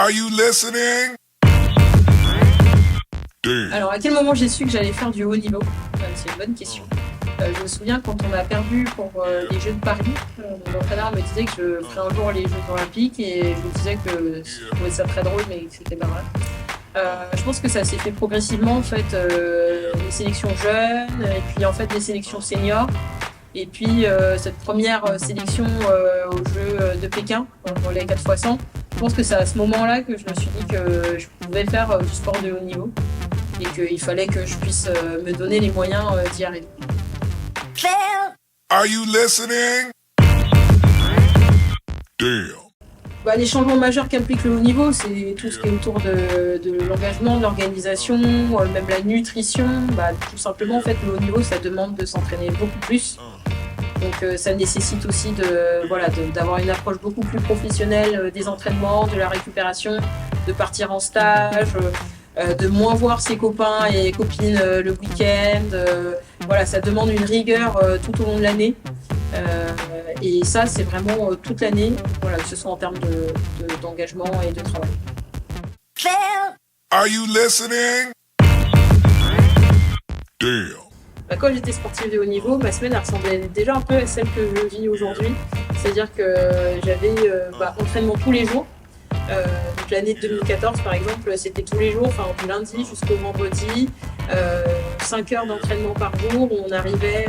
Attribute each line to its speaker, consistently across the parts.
Speaker 1: Are you listening? Damn.
Speaker 2: Alors, à quel moment j'ai su que j'allais faire du haut niveau? C'est une bonne question. Je me souviens quand on a perdu pour les Jeux de Paris, mon entraîneur me disait que je ferais un jour les Jeux olympiques et je me disais que je trouvais ça très drôle mais que c'était pas vrai. Je pense que ça s'est fait progressivement en fait, les sélections jeunes et puis en fait les sélections seniors et puis cette première sélection aux Jeux de Pékin pour les 4x100. Je pense que c'est à ce moment-là que je me suis dit que je pouvais faire du sport de haut niveau et qu'il fallait que je puisse me donner les moyens d'y arriver.
Speaker 1: Are you listening? Damn.
Speaker 2: Les changements majeurs qu'implique le haut niveau, c'est tout ce qui est autour de l'engagement, de l'organisation, même la nutrition. Tout simplement, en fait, le haut niveau, ça demande de s'entraîner beaucoup plus. Donc, ça nécessite aussi d'avoir une approche beaucoup plus professionnelle des entraînements, de la récupération, de partir en stage, de moins voir ses copains et copines le week-end. Ça demande une rigueur tout au long de l'année. Et ça, c'est vraiment toute l'année, que ce soit en termes d'engagement et de travail.
Speaker 1: Are you listening? Damn.
Speaker 2: Quand j'étais sportive de haut niveau, ma semaine ressemblait déjà un peu à celle que je vis aujourd'hui. C'est-à-dire que j'avais entraînement tous les jours. Donc l'année de 2014 par exemple, c'était tous les jours, du lundi jusqu'au vendredi, 5 heures d'entraînement par jour, on arrivait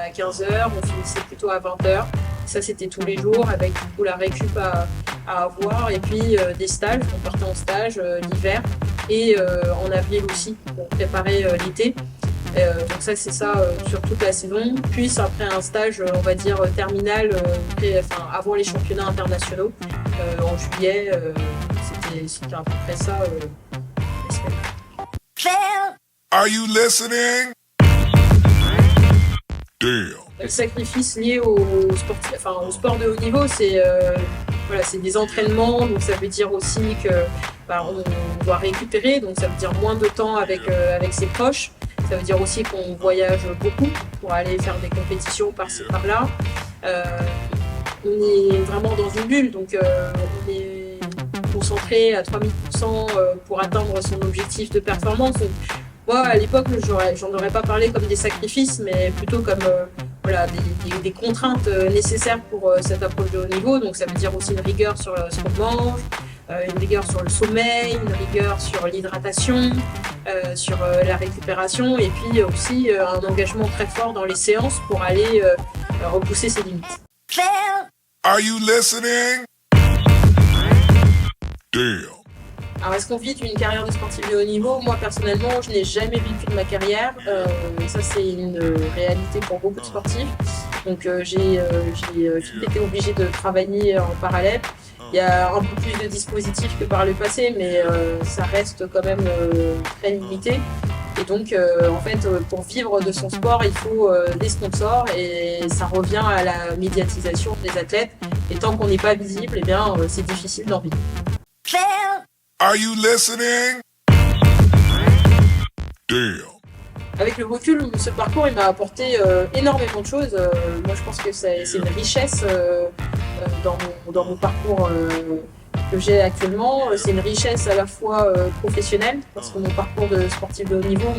Speaker 2: à 15 heures, on finissait plutôt à 20 heures. Ça c'était tous les jours avec du coup la récup à avoir et puis des stages, on partait en stage l'hiver et en avril aussi pour préparer l'été. Donc ça c'est ça sur toute la saison, puis après un stage on va dire terminal avant les championnats internationaux en juillet, c'était à peu près ça la semaine.
Speaker 1: Are you listening? Damn.
Speaker 2: Le sacrifice lié au sport de haut niveau, c'est des entraînements, donc ça veut dire aussi que on doit récupérer, donc ça veut dire moins de temps avec ses proches. Ça veut dire aussi qu'on voyage beaucoup pour aller faire des compétitions par-ci par-là. On est vraiment dans une bulle, donc on est concentré à 3000% pour atteindre son objectif de performance. Donc, moi, à l'époque, j'en aurais pas parlé comme des sacrifices, mais plutôt comme des contraintes nécessaires pour cette approche de haut niveau. Donc ça veut dire aussi une rigueur sur ce qu'on mange, une rigueur sur le sommeil, une rigueur sur l'hydratation, sur la récupération et puis aussi un engagement très fort dans les séances pour aller repousser ses limites.
Speaker 1: Are you listening? Damn.
Speaker 2: Alors est-ce qu'on vit d'une carrière de sportif de haut niveau? Moi personnellement, je n'ai jamais vécu de ma carrière. Ça c'est une réalité pour beaucoup de sportifs. Donc j'ai été obligée de travailler en parallèle. Il y a un peu plus de dispositifs que par le passé, mais ça reste quand même très limité. Et donc, en fait, pour vivre de son sport, il faut des sponsors et ça revient à la médiatisation des athlètes. Et tant qu'on n'est pas visible, c'est difficile d'en vivre.
Speaker 1: Are you listening? Damn.
Speaker 2: Avec le recul, ce parcours il m'a apporté énormément de choses. Moi, je pense que c'est une richesse dans mon parcours que j'ai actuellement. C'est une richesse à la fois professionnelle, parce que mon parcours de sportif de haut niveau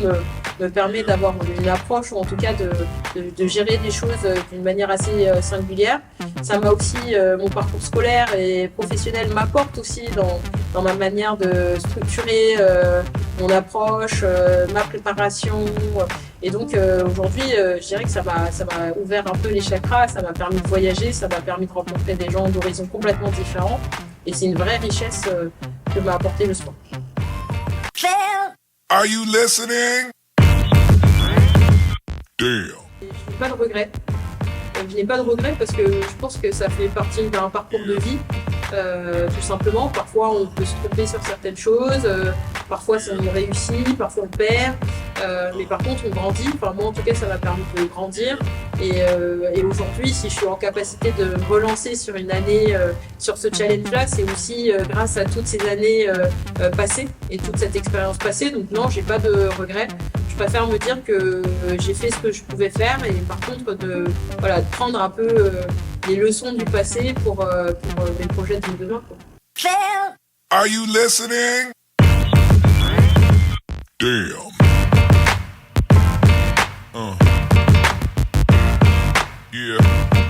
Speaker 2: me permet d'avoir une approche, ou en tout cas de gérer des choses d'une manière assez singulière. Ça m'a aussi, mon parcours scolaire et professionnel m'apporte aussi dans ma manière de structurer mon approche, ma préparation. Et donc aujourd'hui, je dirais que ça m'a ouvert un peu les chakras, ça m'a permis de voyager, ça m'a permis de rencontrer des gens d'horizons complètement différents. Et c'est une vraie richesse que m'a apporté le sport.
Speaker 1: Are you listening? Damn.
Speaker 2: Je n'ai pas de regrets. Je n'ai pas de regrets parce que je pense que ça fait partie d'un parcours de vie, tout simplement. Parfois, on peut se tromper sur certaines choses, parfois on réussit, parfois on perd, mais par contre, on grandit. Enfin, moi, en tout cas, ça m'a permis de grandir. Et aujourd'hui, si je suis en capacité de me relancer sur une année, sur ce challenge-là, c'est aussi grâce à toutes ces années passées et toute cette expérience passée. Donc non, j'ai pas de regrets. Je préfère me dire que j'ai fait ce que je pouvais faire et par contre de prendre un peu les leçons du passé pour mes projets de demain.
Speaker 1: Are you listening? Damn. Yeah.